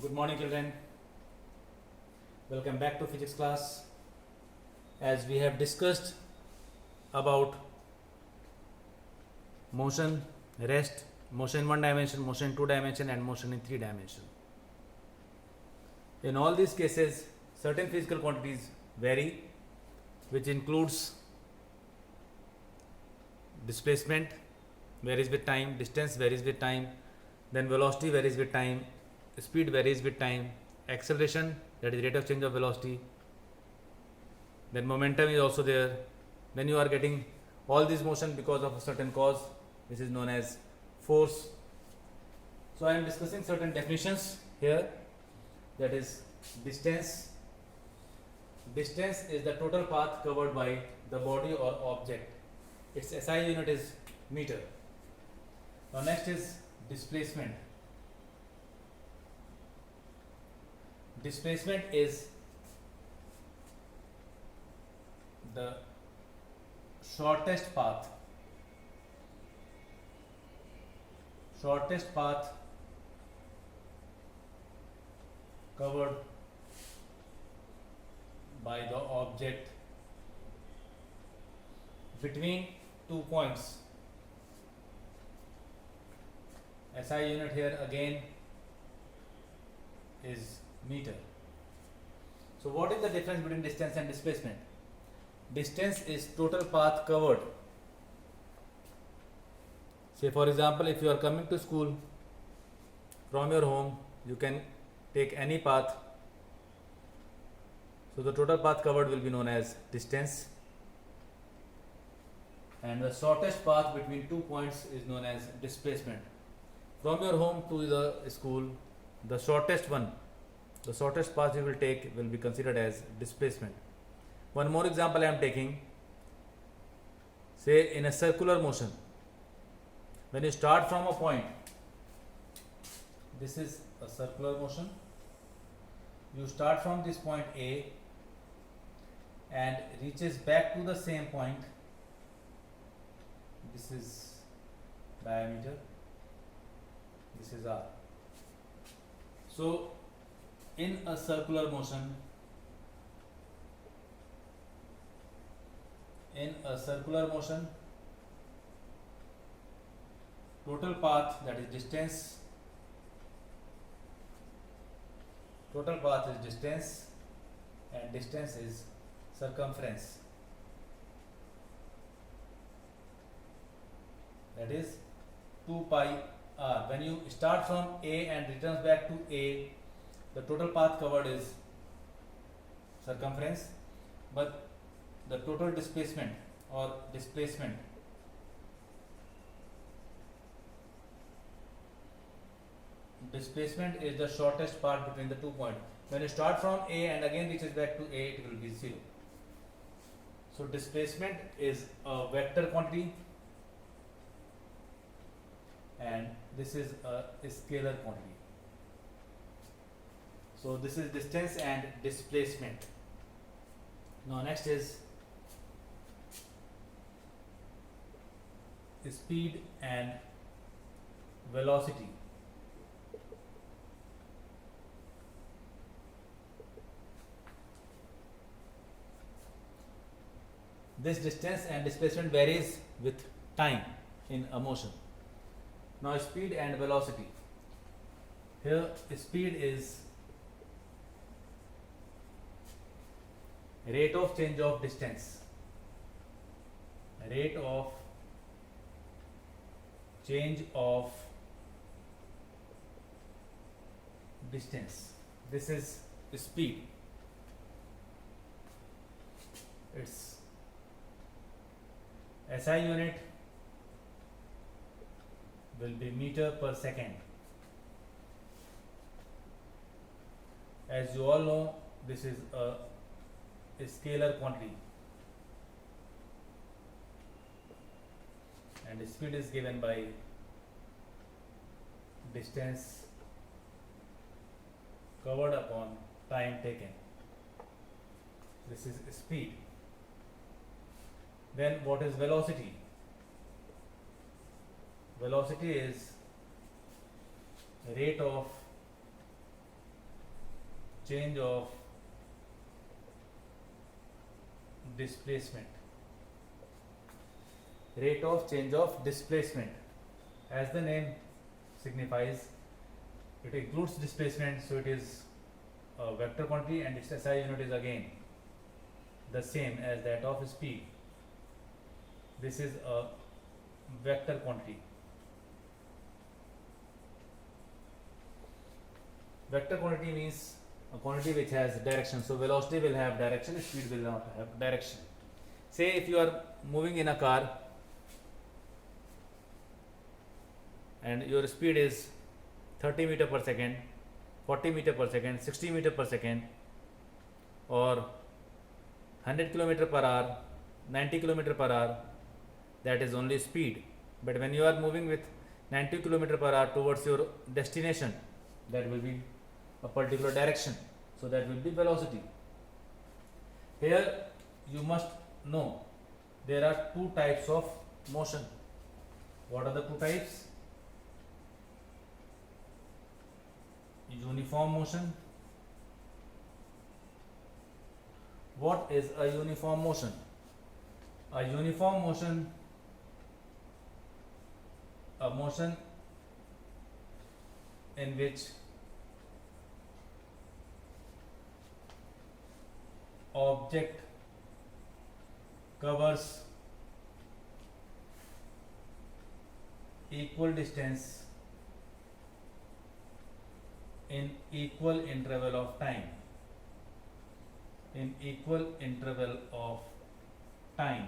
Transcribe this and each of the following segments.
Good morning, children. Welcome back to physics class. As we have discussed about motion, rest, motion in one dimension, motion in two dimension, and motion in three dimension. In all these cases, certain physical quantities vary, which includes displacement varies with time, distance varies with time, then velocity varies with time, speed varies with time, acceleration, that is rate of change of velocity, then momentum is also there. Then you are getting all this motion because of a certain cause, which is known as force. So I am discussing certain definitions here, that is distance. Distance is the total path covered by the body or object. Its SI unit is meter. Now next is displacement. Displacement is the shortest path covered by the object between 2 points. SI unit here again is meter. So what is the difference between distance and displacement? Distance is total path covered. Say for example, if you are coming to school from your home, you can take any path. So the total path covered will be known as distance, and the shortest path between 2 points is known as displacement. From your home to the school, the shortest path you will take will be considered as displacement. One more example I am taking. Say in a circular motion, when you start from a point, this is a circular motion. You start from this point A and reaches back to the same point. This is diameter, this is R. So in a circular motion, total path, that is distance, and distance is circumference, that is 2 pi r. When you start from A and returns back to A, the total path covered is circumference, but the total displacement is the shortest part between the 2 points. When you start from A and again reaches back to A, it will be 0. So displacement is a vector quantity and this is a scalar quantity. So this is distance and displacement. Now next is speed and velocity. This distance and displacement varies with time in a motion. Now speed and velocity. Here speed is rate of change of distance. Rate of change of distance. This is speed. Its SI unit will be meter per second. As you all know, this is a scalar quantity, and speed is given by distance covered upon time taken. This is speed. Then what is velocity? Velocity is rate of change of displacement. Rate of change of displacement, as the name signifies, it includes displacement, so it is a vector quantity and its SI unit is again the same as that of speed. This is a vector quantity. Vector quantity means a quantity which has direction. So velocity will have direction, speed will not have direction. Say if you are moving in a car and your speed is 30 meter per second, 40 meter per second, 60 meter per second, or 100 kilometer per hour, 90 kilometer per hour, that is only speed. But when you are moving with 90 kilometer per hour towards your destination, that will be a particular direction, so that will be velocity. Here you must know there are two types of motion. What are the two types? Uniform motion. What is a uniform motion? A uniform motion, a motion in which object covers equal distance in equal interval of time. In equal interval of time,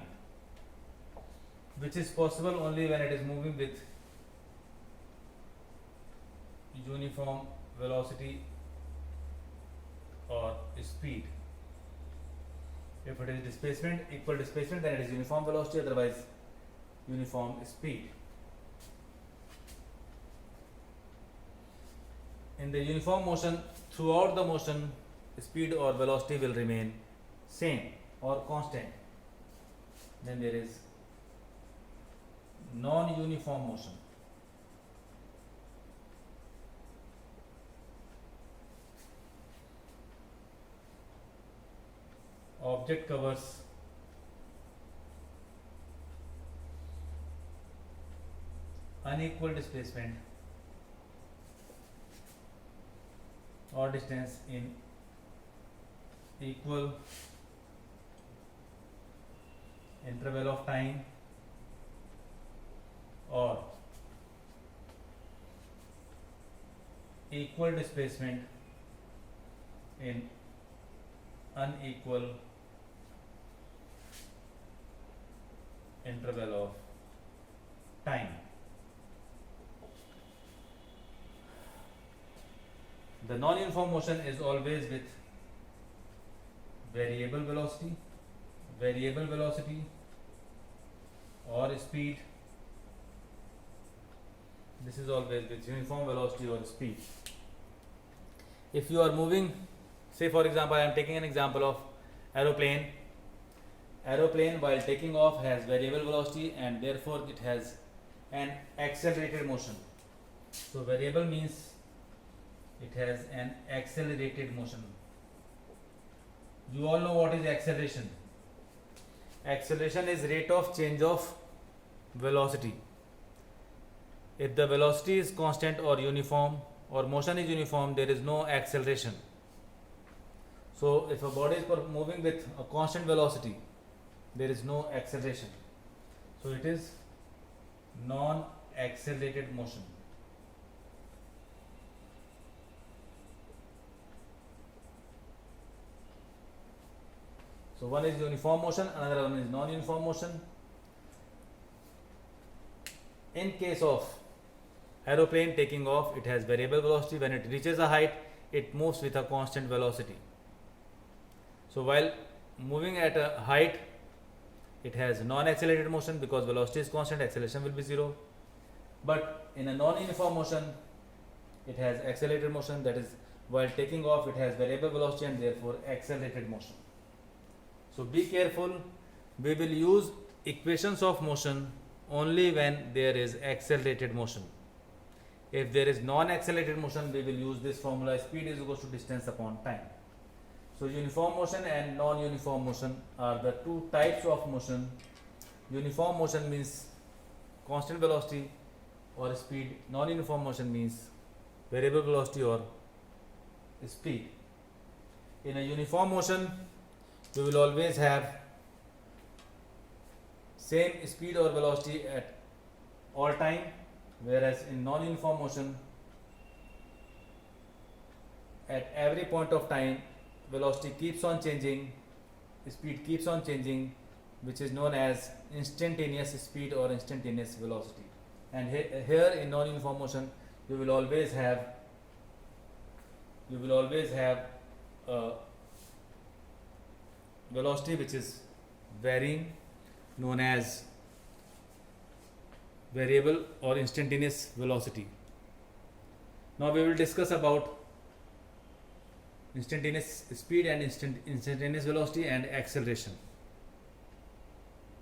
which is possible only when it is moving with uniform velocity or speed. If it is displacement, equal displacement, then it is uniform velocity, otherwise uniform speed. In the uniform motion, throughout the motion, speed or velocity will remain same or constant. Then there is non-uniform motion. Object covers unequal displacement or distance in equal interval of time, or equal displacement in unequal interval of time. The non-uniform motion is always with variable velocity or speed. This is always with uniform velocity or speed. If you are moving, say for example, I am taking an example of aeroplane. Aeroplane while taking off has variable velocity and therefore it has an accelerated motion. So variable means it has an accelerated motion. You all know what is acceleration. Acceleration is rate of change of velocity. If the velocity is constant or uniform or motion is uniform, there is no acceleration. So if a body is moving with a constant velocity, there is no acceleration. So it is non-accelerated motion. So one is uniform motion, another one is non-uniform motion. In case of aeroplane taking off, it has variable velocity. When it reaches a height, it moves with a constant velocity. So while moving at a height, it has non-accelerated motion because velocity is constant, acceleration will be 0. But in a non-uniform motion, it has accelerated motion, that is while taking off it has variable velocity and therefore accelerated motion. So be careful, we will use equations of motion only when there is accelerated motion. If there is non-accelerated motion, we will use this formula: speed is equal to distance upon time. So uniform motion and non-uniform motion are the two types of motion. Uniform motion means constant velocity or speed. Non-uniform motion means variable velocity or speed. In a uniform motion, we will always have same speed or velocity at all time, whereas in non-uniform motion, at every point of time, velocity keeps on changing, speed keeps on changing, which is known as instantaneous speed or instantaneous velocity. And here in non-uniform motion, you will always have velocity which is varying, known as variable or instantaneous velocity. Now we will discuss about instantaneous speed and instantaneous velocity and acceleration.